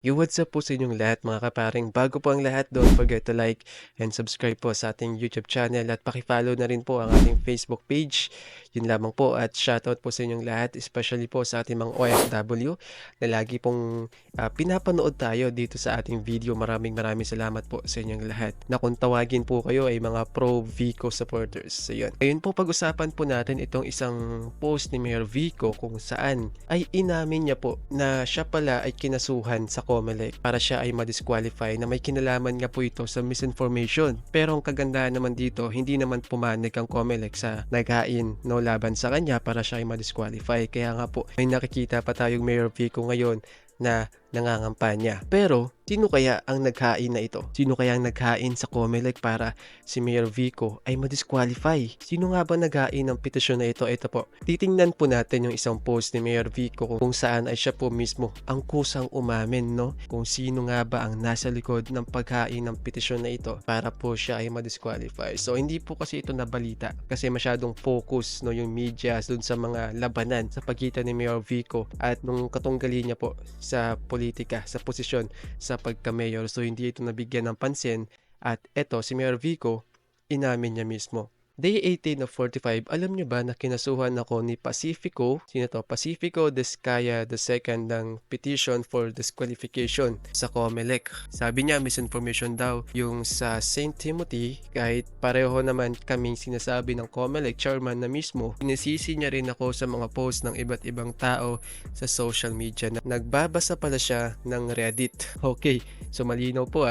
What's up po sa inyong lahat mga kaparing. Bago po ang lahat, don't forget to like and subscribe po sa ating YouTube channel at paki-follow na rin po ang ating Facebook page. Yun lamang po at shoutout po sa inyong lahat, especially po sa ating mga OFW na lagi pong pinapanood tayo dito sa ating video. Maraming salamat po sa inyong lahat. Na kung tawagin po kayo ay mga pro Vico supporters. So yun. Ngayon po pag-usapan po natin itong isang post ni Mayor Vico kung saan ay inamin niya po na siya pala ay kinasuhan sa COMELEC para siya ay ma-disqualify na may kinalaman nga po ito sa misinformation. Pero ang kagandahan naman dito, hindi naman pumanig ang COMELEC sa naghain no laban sa kanya para siya ay ma-disqualify. Kaya nga po, may nakikita pa tayong Mayor Vico ngayon na nangangampanya. Pero, sino kaya ang naghain na ito? Sino kaya ang naghain sa COMELEC para si Mayor Vico ay ma-disqualify? Sino nga ba naghain ng petisyon na ito? Ito po. Titingnan po natin yung isang post ni Mayor Vico kung saan ay siya po mismo ang kusang umamin, no? Kung sino nga ba ang nasa likod ng paghain ng petisyon na ito para po siya ay ma-disqualify. So, hindi po kasi ito nabalita kasi masyadong focus no yung media dun sa mga labanan sa pagitan ni Mayor Vico at nung katunggali niya po sa politika, sa posisyon sa pagka-mayor. So hindi ito nabigyan ng pansin at eto si Mayor Vico, inamin niya mismo. Day 18 of 45, alam niyo ba na kinasuhan ako ni Pacifico, sino to? Pacifico Descaya II ng petition for disqualification sa COMELEC. Sabi niya misinformation daw yung sa St. Timothy kahit pareho naman kaming sinasabi ng COMELEC chairman na mismo. Inisisi niya rin ako sa mga post ng iba't ibang tao sa social media na nagbabasa pala siya ng Reddit. Okay, so malinaw po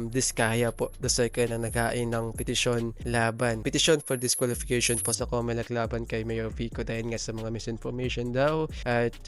Descaya po II na naghain ng petisyon laban. Petition for disqualification po sa COMELEC laban kay Mayor Vico dahil nga sa mga misinformation daw at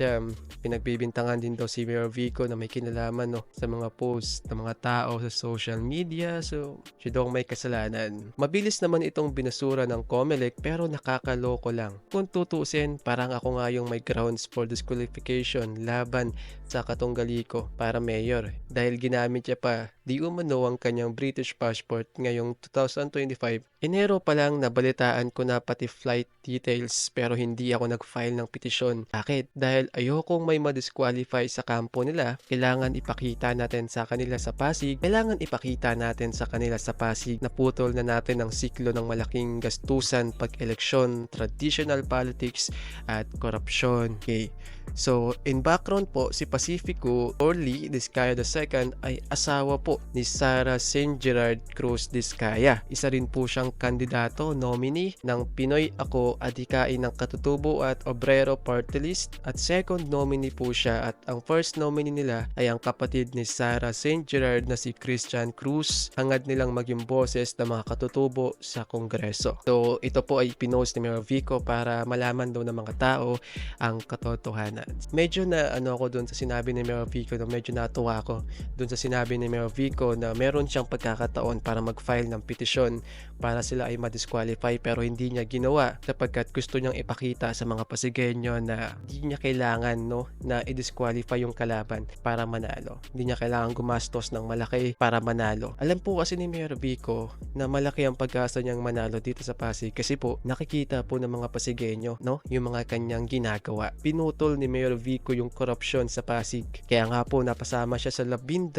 pinagbibintangan din daw si Mayor Vico na may kinalaman sa mga post ng mga tao sa social media. So, siya daw may kasalanan. Mabilis naman itong binasura ng COMELEC pero nakakaloko lang. Kung tutusin, parang ako nga yung may grounds for disqualification laban sa katunggali ko para mayor dahil ginamit niya pa di umano ang kanyang British passport ngayong 2025. Enero pa lang nabalitaan ko na pati flight details pero hindi ako nag-file ng petisyon. Bakit? Dahil ayokong may ma-disqualify sa kampo nila. Kailangan ipakita natin sa kanila sa Pasig. Kailangan ipakita natin sa kanila sa Pasig na putol na natin ang siklo ng malaking gastusan pag-eleksyon, traditional politics at korupsyon. Okay. So, in background po, si Pacifico Orly Descaya II ay asawa po ni Sara St. Gerard Cruz Descaya. Isa rin po siyang kandidato, nominee ng Pinoy Ako Adhikain ng Katutubo at Obrero Party List at second nominee po siya at ang first nominee nila ay ang kapatid ni Sara St. Gerard na si Christian Cruz. Hangad nilang maging boses ng mga katutubo sa Kongreso. So, ito po ay pinost ni Mayor Vico para malaman daw ng mga tao ang katotohanan. Medyo na ako doon sa sinabi ni Mayor Vico na medyo natuwa ako doon sa sinabi ni Mayor Vico na meron siyang pagkakataon para mag-file ng petisyon para sila ay ma-disqualify pero hindi niya ginawa sapagkat gusto niyang ipakita sa mga Pasigueño na hindi niya kailangan na i-disqualify yung kalaban para manalo. Hindi niya kailangan gumastos ng malaki para manalo. Alam po kasi ni Mayor Vico na malaki ang pag-asa niyang manalo dito sa Pasig kasi po nakikita po ng mga Pasigueño yung mga kanyang ginagawa. Pinutol ni Mayor Vico yung korupsyon sa Pasig. Kaya nga po napasama siya sa 12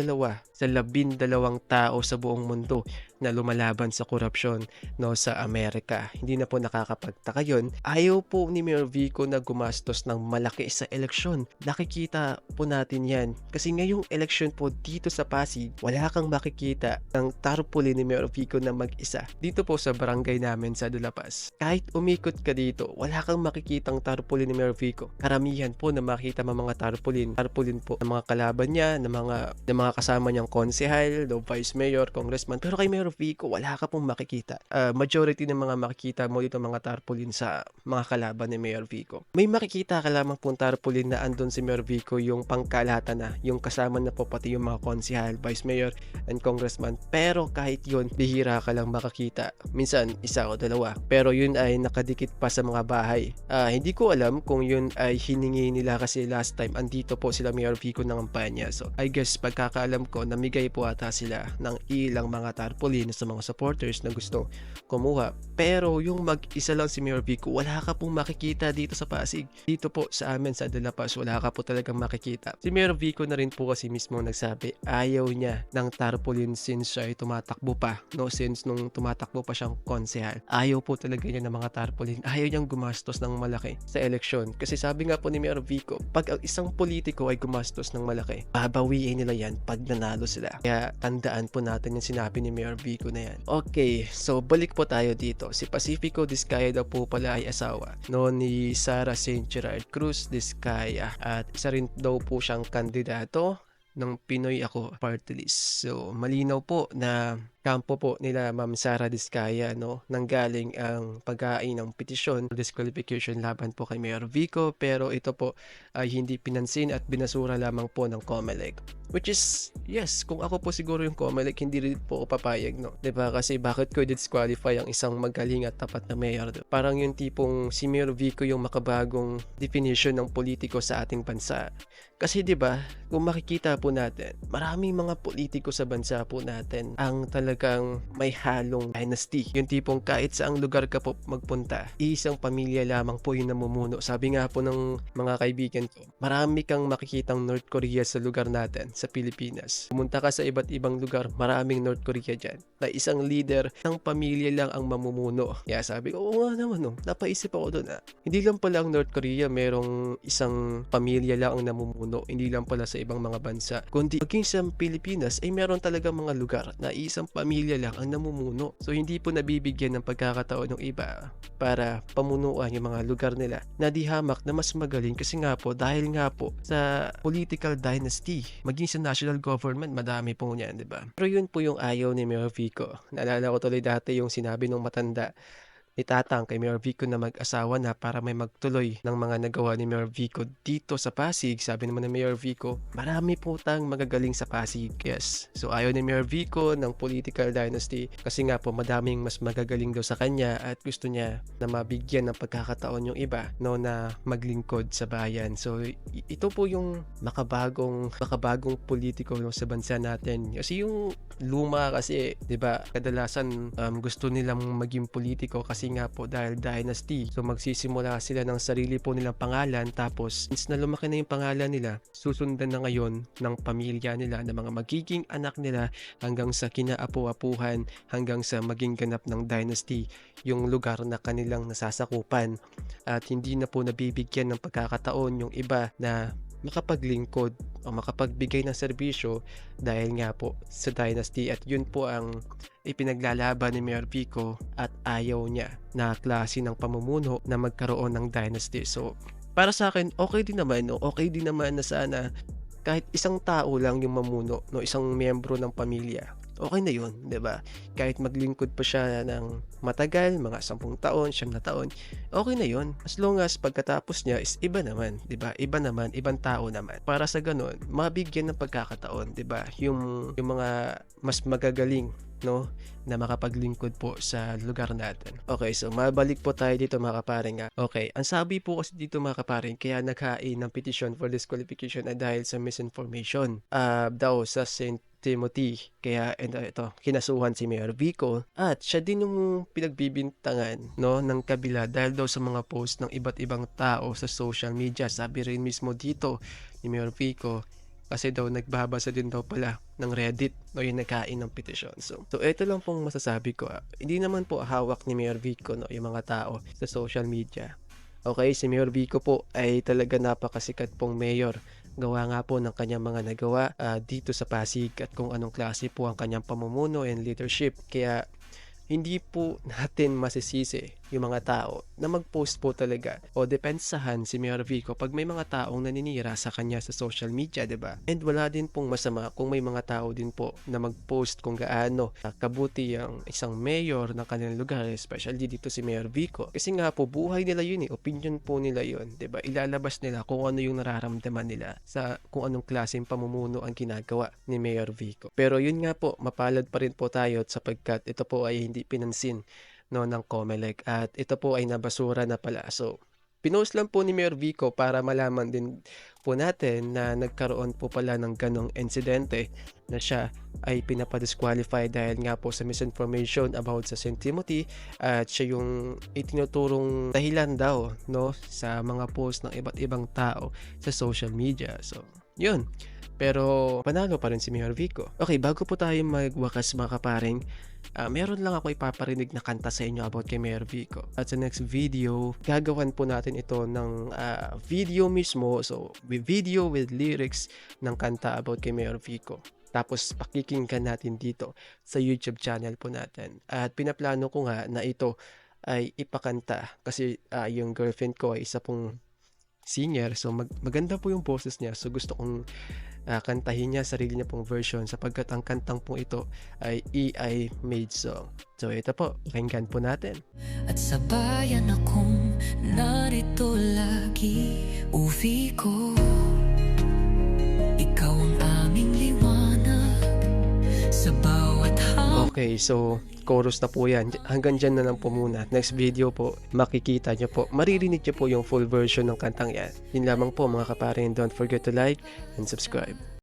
tao sa buong mundo na lumalaban sa korupsyon sa Amerika. Hindi na po nakakapagtaka yun. Ayaw po ni Mayor Vico na gumastos ng malaki sa eleksyon. Nakikita po natin yan. Kasi ngayong eleksyon po dito sa Pasig, wala kang makikita ng tarpaulin ni Mayor Vico na mag-isa. Dito po sa barangay namin sa Dulapas. Kahit umikot ka dito, wala kang makikitang tarpaulin ni Mayor Vico. Karamihan po na makita mga tarpaulin po ng mga kalaban niya, ng mga kasama niyang konsehal, vice mayor, congressman. Pero kay Mayor Vico, wala ka pong makikita. Majority ng mga makikita mo dito mga tarpaulin sa mga kalaban ni Mayor Vico. May makikita ka lamang pong tarpaulin na andun si Mayor Vico yung pangkalahatan na, yung kasama na po pati yung mga konsehal, vice mayor, and congressman. Pero kahit yun, bihira ka lang makakita. Minsan, isa o dalawa. Pero yun ay nakadikit pa sa mga bahay. Hindi ko alam kung yun ay hiningi nila kasi last time andito po sila Mayor Vico ng kampanya. So, I guess pagkakaalam ko, namigay po ata sila ng ilang mga tarpaulin sino sa mga supporters na gusto kumuha. Pero yung mag-isa lang si Mayor Vico, wala ka pong makikita dito sa Pasig. Dito po sa amin sa De La Paz, wala ka po talagang makikita. Si Mayor Vico na rin po kasi mismo nagsabi, ayaw niya ng tarpaulin since siya ay tumatakbo pa, no? Since nung tumatakbo pa siyang konsehal, ayaw po talaga niya ng mga tarpaulin. Ayaw niyang gumastos ng malaki sa eleksyon. Kasi sabi nga po ni Mayor Vico, pag ang isang politiko ay gumastos ng malaki, babawiin nila yan pag nanalo sila. Kaya tandaan po natin yung sinabi ni Mayor Vico na yan. Okay, so balik po tayo dito. Si Pacifico Diskaya daw po pala ay asawa no ni Sara St. Gerard Cruz Diskaya at isa rin daw po siyang kandidato ng Pinoy Ako Party List. So malinaw po na kampo po nila Ma'am Sara Diskaya, no, nanggaling ang pag-ain ng petisyon disqualification laban po kay Mayor Vico, pero ito po ay hindi pinansin at binasura lamang po ng COMELEC. Which is, yes, kung ako po siguro yung COMELEC, hindi rin po ako papayag, no? Diba? Kasi bakit ko disqualify ang isang magaling at tapat na mayor? Parang yung tipong si Mayor Vico yung makabagong definition ng politiko sa ating bansa. Kasi 'di ba, kung makikita po natin, maraming mga politiko sa bansa po natin ang talagang may halong dynasty. Yung tipong kahit saang lugar ka po magpunta, isang pamilya lamang po yung namumuno. Sabi nga po ng mga kaibigan ko, marami kang makikitang North Korea sa lugar natin, sa Pilipinas. Pumunta ka sa iba't ibang lugar, maraming North Korea dyan. Na isang leader ng pamilya lang ang mamumuno. Kaya sabi ko, oo nga naman, no, napaisip ako doon. Hindi lang pala ang North Korea merong isang pamilya lang ang namumuno, hindi lang pala sa ibang mga bansa, kundi maging sa Pilipinas ay meron talaga mga lugar na isang pamilya lang ang namumuno. So hindi po nabibigyan ng pagkakataon ng iba para pamunuan yung mga lugar nila na di hamak na mas magaling kasi nga po dahil nga po sa political dynasty, maging sa national government, madami po niyan, di ba? Pero yun po yung ayaw ni Mayor Vico. Naalala ko tuloy dati yung sinabi ng matanda ni Tatang kay Mayor Vico na mag-asawa na para may magtuloy ng mga nagawa ni Mayor Vico dito sa Pasig. Sabi naman ni Mayor Vico, marami po tang magagaling sa Pasig. Yes. So ayaw ni Mayor Vico ng political dynasty kasi nga po madaming mas magagaling daw sa kanya at gusto niya na mabigyan ng pagkakataon yung iba, no, na maglingkod sa bayan. So ito po yung makabagong politiko, no, sa bansa natin. Kasi yung luma kasi, 'di ba, kadalasan gusto nilang maging politiko kasi nga po dahil dynasty. So magsisimula sila ng sarili po nilang pangalan, tapos since na lumaki na yung pangalan nila, susundan na ngayon ng pamilya nila, ng mga magiging anak nila, hanggang sa kinaapu-apuhan, hanggang sa maging ganap ng dynasty yung lugar na kanilang nasasakupan. At hindi na po nabibigyan ng pagkakataon yung iba na makapaglingkod o makapagbigay ng serbisyo dahil nga po sa dynasty. At yun po ang ipinaglalaban ni Mayor Vico at ayaw niya na klase ng pamumuno na magkaroon ng dynasty. So para sa akin, okay din naman, no? Okay din naman na sana kahit isang tao lang yung mamuno, no, isang miyembro ng pamilya. Okay na yun, 'di ba? Kahit maglingkod pa siya ng matagal, mga 10 taon, 9 na taon, okay na yun. As long as pagkatapos niya is iba naman, 'di ba? Iba naman, ibang tao naman. Para sa ganun, mabigyan ng pagkakataon, 'di ba? Yung mga mas magagaling, no, na makapaglingkod po sa lugar natin. Okay, so mabalik po tayo dito mga kaparing. Okay, ang sabi po kasi dito mga kaparing, kaya naghain ng petition for disqualification ay dahil sa misinformation daw sa St. Timothy. Kaya ito, kinasuhan si Mayor Vico at siya din yung pinagbibintangan, no, ng kabila dahil daw sa mga post ng iba't ibang tao sa social media. Sabi rin mismo dito ni Mayor Vico, kasi daw nagbabasa din daw pala ng Reddit, no, yung nagkain ng petition. So ito lang pong masasabi ko. Hindi naman po hawak ni Mayor Vico, no, yung mga tao sa social media. Okay, si Mayor Vico po ay talaga napakasikat pong mayor. Gawa nga po ng kanyang mga nagawa dito sa Pasig at kung anong klase po ang kanyang pamumuno and leadership. Kaya hindi po natin masisisi yung mga tao na mag-post po talaga o depensahan si Mayor Vico pag may mga taong naninira sa kanya sa social media, 'di ba? And wala din pong masama kung may mga tao din po na mag-post kung gaano kabuti ang isang mayor ng kanilang lugar, especially dito si Mayor Vico. Kasi nga po buhay nila yun, opinion po nila yun, 'di ba? Ilalabas nila kung ano yung nararamdaman nila sa kung anong klaseng pamumuno ang ginagawa ni Mayor Vico. Pero yun nga po, mapalad pa rin po tayo sapagkat ito po ay hindi pinansin, no, ng COMELEC at ito po ay nabasura na pala. So Pinost lang po ni Mayor Vico para malaman din po natin na nagkaroon po pala ng ganong insidente na siya ay pinapa-disqualify dahil nga po sa misinformation about sa St. Timothy at siya yung itinuturong dahilan daw, no, sa mga post ng iba't ibang tao sa social media. So, yun. Pero panalo pa rin si Mayor Vico. Okay, bago po tayo magwakas mga kaparing, meron lang ako ipaparinig na kanta sa inyo about kay Mayor Vico. At sa next video, gagawan po natin ito ng video mismo. So, video with lyrics ng kanta about kay Mayor Vico. Tapos pakikinggan natin dito sa YouTube channel po natin. At pinaplano ko nga na ito ay ipakanta kasi yung girlfriend ko ay isa pong singer. So maganda po yung boses niya. So gusto kong kantahin niya sarili niya pong version sapagkat ang kantang pong ito ay AI made song. So ito po, pakinggan po natin. At sa bayan akong narito lagi, uwi ko. Ikaw ang aming liwanag sa bawat Okay, so chorus na po yan. Hanggang dyan na lang po muna. Next video po, makikita nyo po. Maririnig nyo po yung full version ng kantang yan. Yun lamang po mga kaparin. Don't forget to like and subscribe.